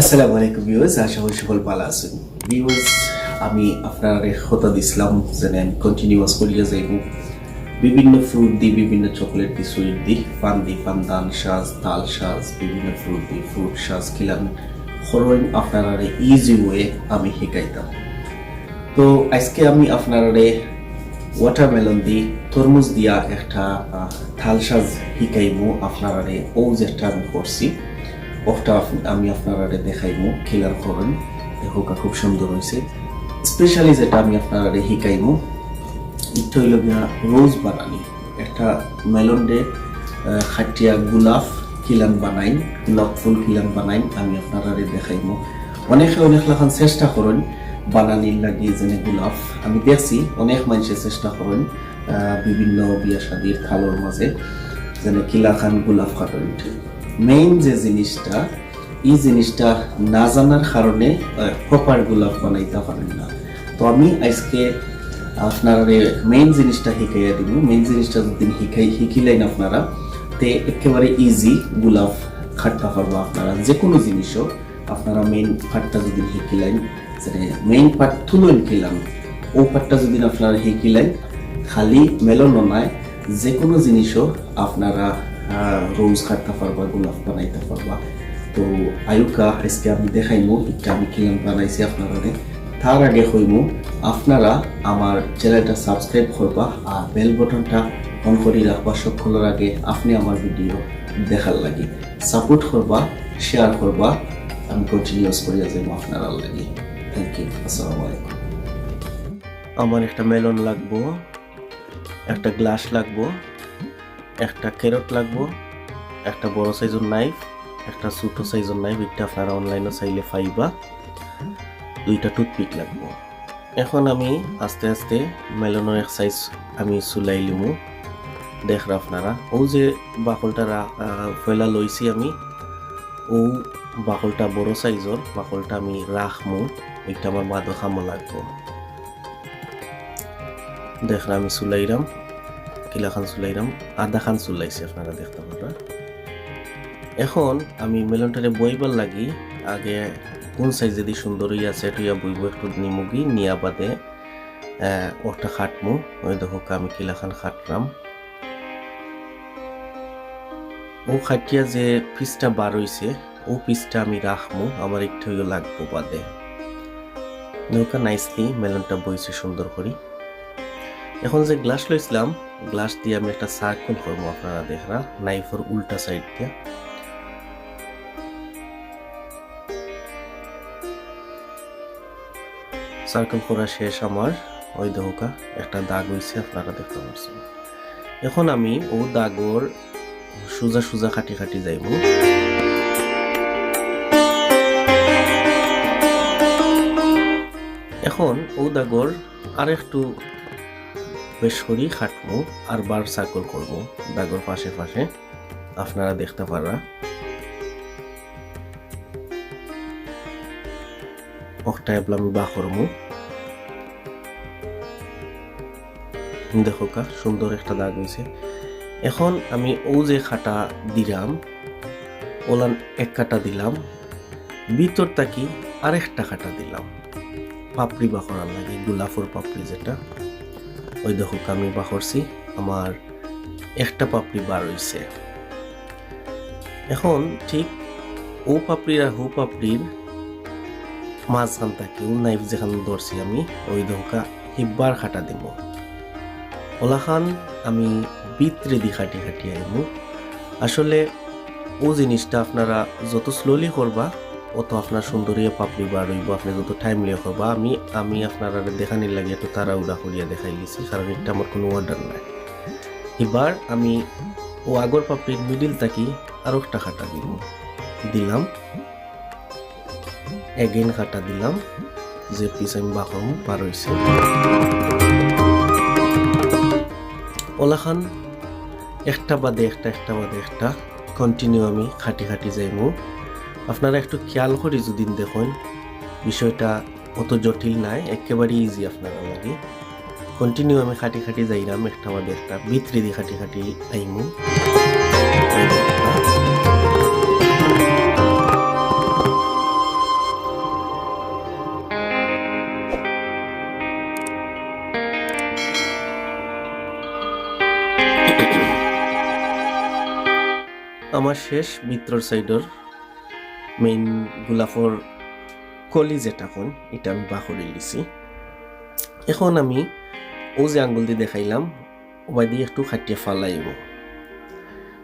আসসালামু আলাইকুম ভিউয়ার্স, আশা করি সকল ভালো আছেন। ভিউয়ার্স, আমি আপনাদের কথা দিছিলাম যে আমি কন্টিনিউয়াস করিয়া যাইব বিভিন্ন ফ্রুট দি, বিভিন্ন চকলেট দি, সুইট দি, পান দি, পানদান সাজ, তাল সাজ, বিভিন্ন ফ্রুট দি, ফ্রুট সাজ কিলান খরণ আপনারা ইজি ওয়ে আমি শিকাইতাম। তো আজকে আমি আপনারা ওয়াটারমেলন দি, তরমুজ দিয়া একটা থাল সাজ শিকাইমু আপনারা। ও যেটা আমি করছি ওটা আমি আপনারা দেখাইমু খিলার করেন। দেখো খুব সুন্দর হয়েছে। স্পেশালি যেটা আমি আপনারা শিকাইমু এটা হইল গিয়া রোজ বানানি। একটা মেলন ডে খাটিয়া গোলাপ খিলান বানাই, গোলাপ ফুল খিলান বানাই আমি আপনারা দেখাইমু। অনেকে অনেক লাখান চেষ্টা করেন বানানির লাগি, যেনে গোলাপ আমি দেখছি অনেক মানুষে চেষ্টা করেন বিভিন্ন বিয়া শাদির থালোর মাঝে যেনে কিলাখান গোলাপ কাটেন। মেইন যে জিনিসটা, এই জিনিসটা না জানার কারণে প্রপার গোলাপ বানাইতে পারেন না। তো আমি আজকে আপনারা মেইন জিনিসটা শিখাইয়া দিব। মেইন জিনিসটা যদি শিখিলেন আপনারা তে একেবারে ইজি গোলাপ খাটতে পারবো আপনারা। যে কোনো জিনিসও আপনারা মেইন পার্টটা যদি শিখিলেন, যে মেইন পার্ট তুলেন খেলাম, ও পার্টটা যদি আপনারা শিখিলেন খালি মেলন নয়, যে কোনো জিনিসও আপনারা রোজ কাটতে পারবা, গোলাপ বানাইতে পারবা। তো আয়ুকা আজকে আমি দেখাইমু এটা আমি কিলাম বানাইছি আপনারা। তার আগে হইমু আপনারা আমার চ্যানেলটা সাবস্ক্রাইব করবা আর বেল বটনটা অন করে রাখবা সকলের আগে। আপনি আমার ভিডিও দেখার লাগে সাপোর্ট করবা, শেয়ার করবা, আমি কন্টিনিউয়াস করিয়া যাবো আপনারা লাগে। Thank you. আসসালামু আলাইকুম। আমার একটা মেলন লাগবো, একটা গ্লাস লাগবো, একটা ক্যারট লাগবো, একটা বড় সাইজের নাইফ, একটা ছোট সাইজের নাইফ, এটা আপনারা অনলাইনে চাইলে পাইবা। দুইটা টুথপিক লাগবো। এখন আমি আস্তে আস্তে মেলনের এক সাইজ আমি চুলাই লিমু। দেখরা আপনারা ও যে বাকলটা ফয়লা লইছি আমি, ও বাকলটা বড় সাইজের বাকলটা আমি রাখমু। ওইটা আমার মাদো খামো লাগবো। দেখরা আমি চুলাইরাম, কিলাখান চুলাইরাম, আধা খান চুলাইছি আপনারা দেখতে পারা। এখন আমি মেলনটারে বইবার লাগি আগে কোন সাইজে দি সুন্দর আছে টুইয়া বইব একটু নিমুগি নিয়া বাদে ওটা খাটমু। ওই দেখো আমি কিলাখান খাটলাম। ও খাটিয়া যে পিসটা বার হইছে ও পিসটা আমি রাখমু, আমার একটু লাগবো বাদে। নৌকা নাইসলি মেলনটা বইছে সুন্দর করি। এখন যে গ্লাস লইছিলাম, গ্লাস দিয়ে আমি একটা সার্কেল করবো আপনারা দেখরা নাইফের উল্টা সাইড দিয়ে। সার্কেল করা শেষ আমার। ওই দেখোকা একটা দাগ হইছে আপনারা দেখতে পাচ্ছেন। এখন আমি ও দাগর সোজা সোজা কাটি কাটি যাইব। এখন ও দাগর আর একটু বেশ করি খাটমু আর বার সার্কেল করবো দাগর পাশে পাশে আপনারা দেখতে পারা। একটা এবলা আমি বা করমু। দেখো কা সুন্দর একটা দাগ হয়েছে। এখন আমি ও যে খাটা দিলাম ওলান এক কাটা দিলাম, ভিতর তাকি আরেকটা কাটা দিলাম পাপড়ি বা করার লাগে, গোলাপের পাপড়ি যেটা। ওই দেখো আমি বা করছি, আমার একটা পাপড়ি বার হইছে। এখন ঠিক ও পাপড়ির আর হো পাপড়ির মাঝখান থাকি ও নাইফ যেখানে ধরছি আমি, ওই দেখো হিব্বার খাটা দিব। ওলাখান আমি ভিতরে দি খাটি খাটি আইমু। আসলে ও জিনিসটা আপনারা যত স্লোলি করবা অত আপনার সুন্দরিয়া পাপড়ি বার হইব। আপনি যত টাইম লিয়ে করবা, আমি আপনারা দেখানির লাগে একটু তাড়াহুড়া করিয়া দেখাই গেছি, কারণ এটা আমার কোনো অর্ডার নাই। এবার আমি ও আগর পাপড়ির মিডিল থাকি আরো একটা খাটা দিলাম, এগেইন খাটা দিলাম, যে পিস আমি বাকম পার হইছে। ওলাখান একটা বাদে একটা একটা বাদে একটা কন্টিনিউ আমি খাটি খাটি যাইমু। আপনারা একটু খেয়াল করি যদি দেখুন বিষয়টা অত জটিল নাই, একেবারে ইজি আপনারা লাগে। কন্টিনিউ আমি খাটি খাটি যাইলাম, একটা বাদে একটা ভিতরে দিয়ে খাটি খাটি আইমু। আমার শেষ ভিতর সাইডর মেইন গোলাপর কলি যেটা কোন এটা আমি বাখরি লিছি। এখন আমি ও যে আঙ্গুল দিয়ে দেখাইলাম ওবাই দিয়ে একটু খাটিয়ে ফালাইব।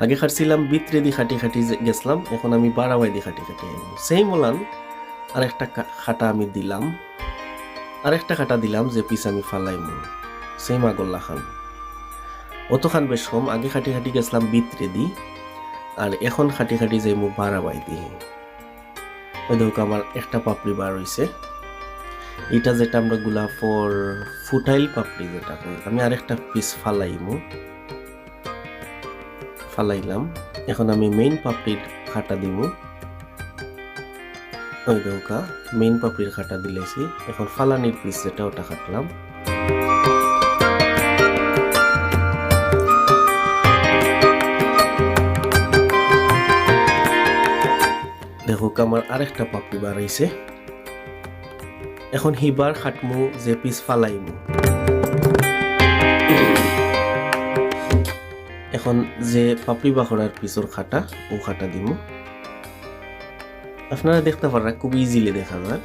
আগে খাটছিলাম ভিতরে দিয়ে খাটি খাটি গেছিলাম, এখন আমি বাড়াবাই দিয়ে খাটি খাটি আইব। সেই মোলান আর একটা খাটা আমি দিলাম, আর একটা খাটা দিলাম যে পিস আমি ফালাইব সেই মাগল্লা খান অতখান বেশ কম। আগে খাটি খাটি গেছিলাম ভিতরে দি, আর এখন খাটি খাটি যাইব বাড়াবাই দিয়ে। ওই দেখো আমার একটা পাপড়ি বার হইছে। এটা যেটা আমরা গোলাপর ফুটাইল পাপড়ি যেটা কই, আমি আরেকটা পিস ফালাইলাম। এখন আমি মেইন পাপড়ির খাটা দিব। ওই দেখো মেইন পাপড়ির খাটা দিলেছি। এখন ফালানির পিস যেটা ওটা কাটলাম। দেখো আমার আরেকটা পাপড়ি বার হইছে। এখন হিবার খাটমু যে পিস ফালাইমু। এখন যে পাপড়ি বাখরার পিসর খাটা ও খাটা দিমু। আপনারা দেখতে পারা খুব ইজিলি দেখা যায়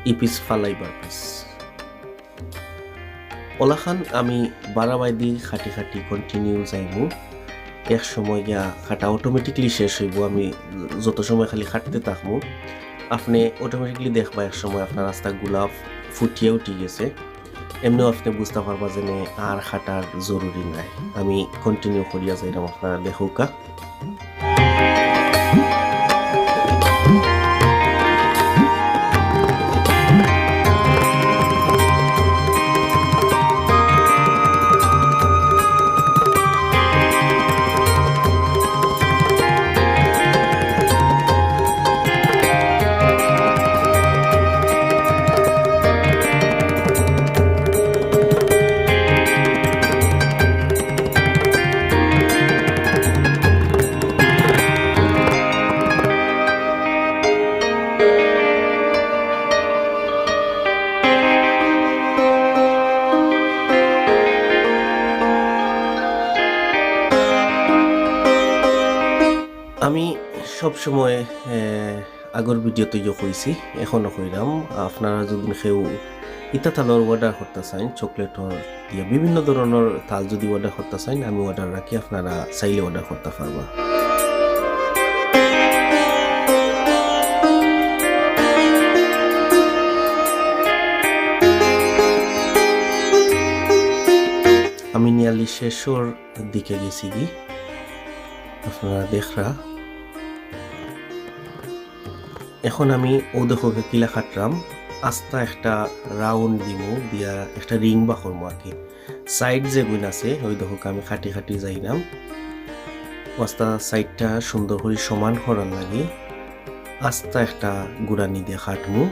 এই পিস ফালাইবার পিস। ওলাখান আমি বাড়াবাই দি খাটি খাটি কন্টিনিউ যাইমু। এক সময় গিয়া খাটা অটোমেটিকলি শেষ হইব। আমি যত সময় খালি খাটতে থাকবো আপনি অটোমেটিকলি দেখবা এক সময় আপনার রাস্তা গোলাপ ফুটিয়ে উঠে গেছে। এমনিও আপনি বুঝতে পারবা যে আর খাটার জরুরি নাই। আমি কন্টিনিউ করিয়া যাইলাম, আপনারা দেখুকা। আমি সবসময় আগর ভিডিওতে কইছি, এখনও কইলাম, আপনারা যদি কেউ ইটা তালর অর্ডার করতে চান, চকলেটর দিয়ে বিভিন্ন ধরনের তাল যদি অর্ডার করতে চান, আমি অর্ডার রাখি, আপনারা চাইলে অর্ডার করতে পারবা। আমি নিয়ালি শেষর দিকে গেছি কি, আপনারা দেখরা। এখন আমি ও দেখো কিলা খাটরাম আস্তা একটা রাউন্ড দিমু দিয়া একটা রিং বা করবো আর কি। সাইড যে গুণ আছে ওই দেখো আমি খাটি খাটি যাইলাম, আস্তা সাইডটা সুন্দর করে সমান করার লাগে আস্তা একটা গুড়ানি দিয়ে খাটমু।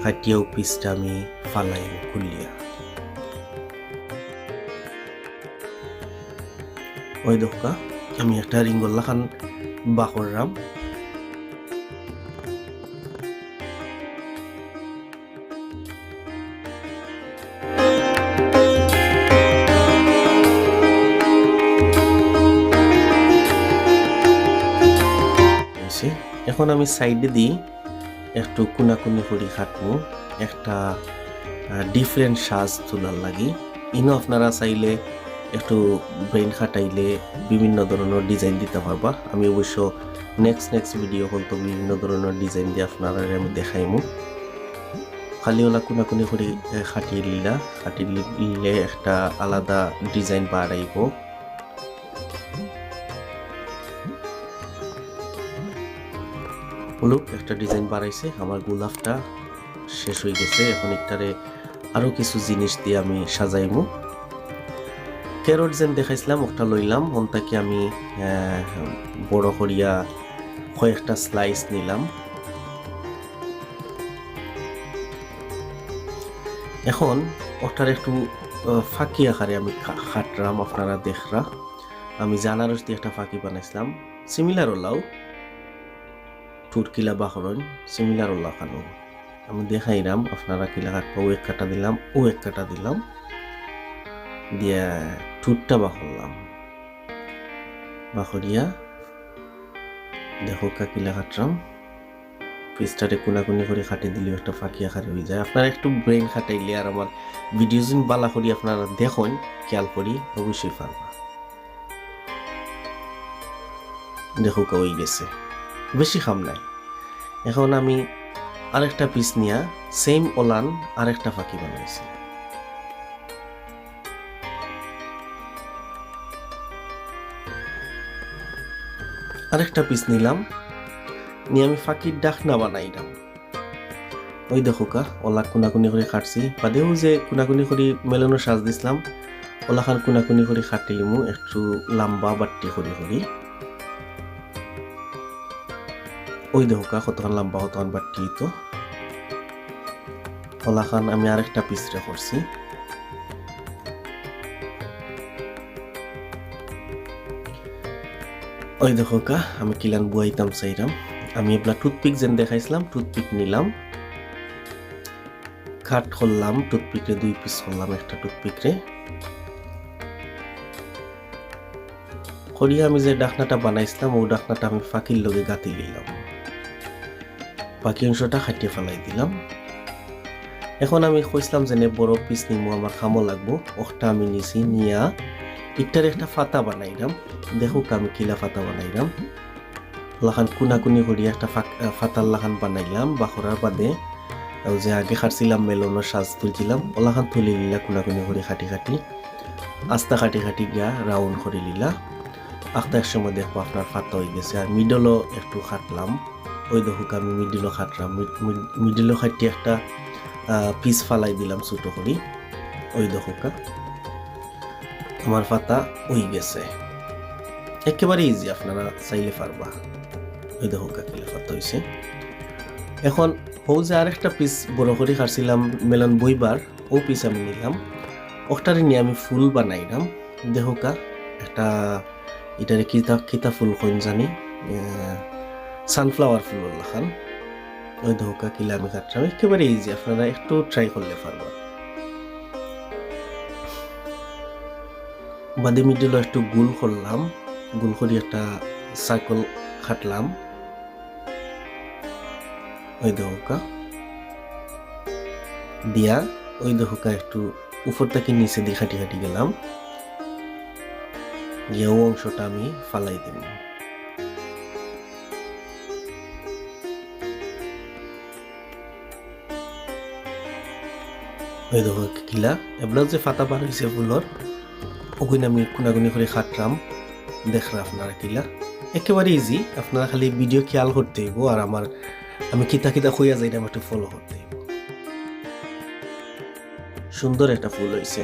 খাটিয়াও পিসটা আমি ফালাইব খুলিয়া। ওই দেখো আমি একটা রিঙ্গল্লা খান বা করলাম। এখন আমি সাইডে দিই একটু কুনাকুনি করে খাটবো, একটা ডিফারেন্ট সাজ তোলার লাগি। ইনো আপনারা চাইলে একটু ব্রেন খাটাইলে বিভিন্ন ধরনের ডিজাইন দিতে পারবা। আমি অবশ্য নেক্সট ভিডিও হয়তো বিভিন্ন ধরনের ডিজাইন দিয়ে আপনারা আমি দেখাইমু। খালি ওলা কুনাকুনি করে খাটিয়ে লিলে একটা আলাদা ডিজাইন বাড়াইব। হলো একটা ডিজাইন বাড়াইছে, আমার গোলাপটা শেষ হয়ে গেছে। এখন একটারে আরো কিছু জিনিস দিয়ে আমি সাজাইমু। ক্যারট যেন দেখাইছিলাম ওটা লইলাম, ওনটাকে আমি বড় করিয়া কয়েকটা স্লাইস নিলাম। এখন ওটার একটু ফাঁকি আকারে আমি খাটরাম, আপনারা দেখরা। আমি জানারস দিয়ে একটা ফাঁকি বানাইছিলাম, সিমিলার ওলাও টুরকিলা বাহরন সিমিলার ওলা খানো আমি দেখাইলাম। আপনারা কিলা কাটবো, ও এক কাটা দিলাম, ও এক কাটা দিলাম, দিয়া টুরটা বাহরলাম। বাখরিয়া দেখো কাকিলা কাটরাম পিসটারে কোনাকুনি করে খাটে দিলে একটা ফাঁকি আকার হয়ে যায় আপনারা একটু ব্রেন খাটাইলে আর আমার ভিডিও যিন বালা করি আপনারা দেখুন খেয়াল করি অবশ্যই পারবা দেখো হয়ে গেছে বেশি খাম নাই এখন আমি আরেকটা পিস নিয়া সেম ওলান আরেকটা ফাঁকি বানাইছি আরেকটা পিস নিলাম নিয়ে আমি ফাঁকির ডাকনা বানাইলাম ওই দেখো কা ওলা কোনাকুনি করে খাটছি বাদেও যে কোনাকুনি করে মেলানো সাজ দিছিলাম ওলাখান কোনাকুনি করে খাটিলিমু একটু লম্বা বাট্টি করে করি ওই দেখো কা কতক্ষণ লম্বা কতক্ষণ বাট্টি তো ওলাখান আমি আরেকটা পিসরে করছি ওই দেখো কা আমি কিলান বুয়াইতাম চাইরাম আমি এবলা টুথপিক যেন দেখাইছিলাম টুথপিক নিলাম কাট করলাম টুথপিকরে 2 পিস করলাম একটা টুথপিকরে করিয়া আমি যে ডাকনাটা বানাইছিলাম ও ডাকনাটা আমি ফাঁকির লগে গাঁথি নিলাম বাকি অংশটা খাটিয়ে ফেলাই দিলাম এখন আমি কইছিলাম যে বড় পিস নিমু আমার খামো লাগবো ওটা আমি নিছি নিয়া ইটার একটা ফাতা বানাইলাম দেখো আমি কিলা ফাতা বানাইলাম লাখান কুনাকুনি করিয়া একটা ফাতার লাখান বানাইলাম বাখরার বাদে যে আগে খাটছিলাম মেলনের সাজ তুলছিলাম ওলাখান তুলি লিলা কুনাকুনি করে খাটি খাটি আস্তা খাটি খাটি গিয়া রাউন্ড করে লিলা আস্তা এক সময় দেখবো আপনার ফাতা হয়ে গেছে আর মিডলও একটু খাটলাম ওই দেখো আমি মিডলও খাটলাম মিডলও খাটি একটা পিস ফালাই দিলাম ছোটো করি ওই দেখো আমার ফাতা হয়ে গেছে একেবারে ইজি আপনারা চাইলে পারবা ওই দেখো কিলা ফাতা হয়েছে এখন ও যে আরেকটা পিস বড় করে খাটছিলাম মেলন বইবার ও পিস আমি নিলাম ওটারে নিয়ে আমি ফুল বানাইলাম দেখো একটা এটারে কিতা ফুল কোন জানি সানফ্লাওয়ার ফুল লাখান ওই দেখো কিলা আমি কাটলাম একেবারে ইজি আপনারা একটু ট্রাই করলে পারবা বাদে মিডল একটু গোল করলাম গোল করে একটা সার্কেল খাটলাম ওই দেখো দিয়া ওই দেখো একটু উপর থেকে নিচে দিয়ে খাটি খাটি গেলাম গিয়ে ও অংশটা আমি ফালাই দিব ওই দেখো কিলা এবার যে ফাতা বার হয়েছে ফুলর ওগুলো আমি কোনাগুনি করে খাটলাম দেখরা আপনারা কিলা একেবারে ইজি আপনারা খালি ভিডিও খেয়াল করতে হইব আর আমি কিতা কিতা খুঁয়া যাই একটু ফলো করতে হইব সুন্দর একটা ফুল হয়েছে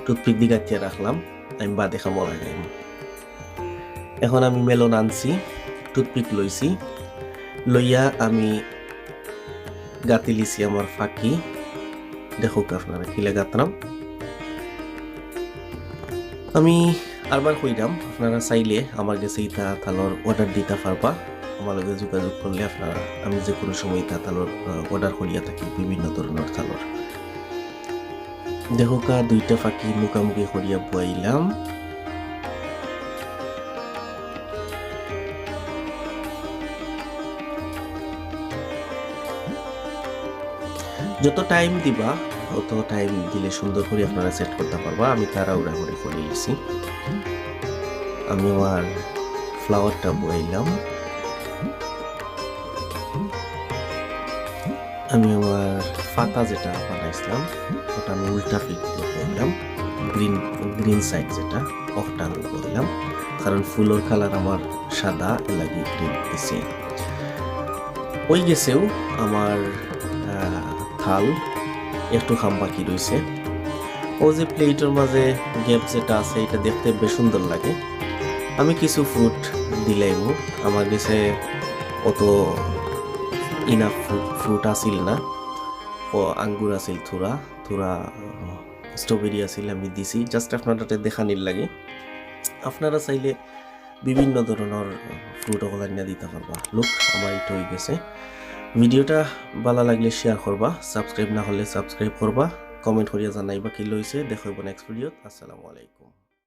টুথপিক দিয়ে গাঁথিয়ে রাখলাম আমি বাদে খামো লাগাইম এখন আমি মেলন আনছি টুথপিক লইছি লইয়া আমি গাঁথি লিছি আমার ফাঁকি দেখো আপনারা কিলা গাঁথলাম আমি আরবার কইরাম আপনারা চাইলে আমার কাছে ইটা তালর অর্ডার দিতে পারবা আমার লগে যোগাযোগ করলে আপনারা আমি যে কোনো সময় ইটা তালর অর্ডার করিয়া থাকি বিভিন্ন ধরনের তালর দেখো দুইটা ফাঁকি মুখামুখি করিয়া বইলাম যত টাইম দিবা অত টাইম দিলে সুন্দর করে আপনারা সেট করতে পারবা আমি তাড়াহুড়া করে করে নিয়েছি আমি আমার ফ্লাওয়ারটা বইলাম আমি আমার পাতা যেটা বানাইছিলাম ওটা আমি উল্টা ফিট দিয়ে বইলাম গ্রিন সাইড যেটা ওটা আমি বইলাম কারণ ফুলের কালার আমার সাদা লাগি গ্রিন দিছি ওই গেছেও আমার থাল একটু খাম বাকি রয়েছে ও যে প্লেটের মাঝে গ্যাপ যেটা আছে এটা দেখতে বেশ সুন্দর লাগে আমি কিছু ফ্রুট দিলাইব আমার কাছে অত ইনাফ ফ্রুট আসিল না ও আঙ্গুর আসিল থোড়া স্ট্রবেরি আসিল আমি দিছি জাস্ট আপনারা দেখানির লাগে আপনারা চাইলে বিভিন্ন ধরনের ফ্রুট ওগুলা নিয়ে দিতে পারবা লুক আমার এটা হয়ে গেছে ভিডিওটা ভালো লাগলে শেয়ার করবা সাবস্ক্রাইব না হলে সাবস্ক্রাইব করবা কমেন্ট করিয়া জানাইবা কি লইছে দেখো নেক্সট ভিডিওত আসসালামু আলাইকুম।